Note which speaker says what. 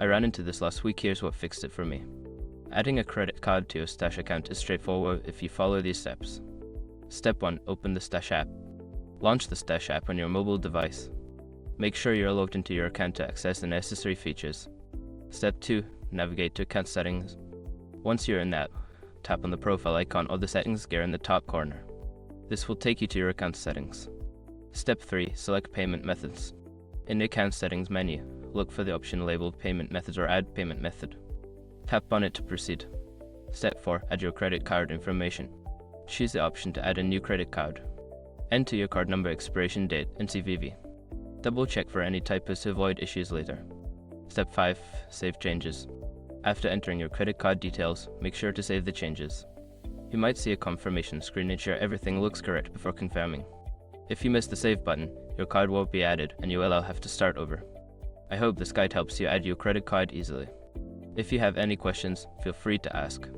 Speaker 1: I ran into this last week. Here's what fixed it for me. Adding a credit card to your Stash account is straightforward if you follow these steps. Step 1. Open the Stash app. Launch the Stash app on your mobile device. Make sure you're logged into your account to access the necessary features. Step 2. Navigate to account settings. Once you're in that, tap on the profile icon or the settings gear in the top corner. This will take you to your account settings. Step 3. Select payment methods. In the account settings menu, look for the option labeled payment methods or add payment method. Tap on it to proceed. Step 4. Add your credit card information. Choose the option to add a new credit card. Enter your card number, expiration date, and CVV. Double check for any typos to avoid issues later. Step 5. Save changes. After entering your credit card details, make sure to save the changes. You might see a confirmation screen. Ensure everything looks correct before confirming. If you miss the save button, your card won't be added and you will have to start over. I hope this guide helps you add your credit card easily. If you have any questions, feel free to ask.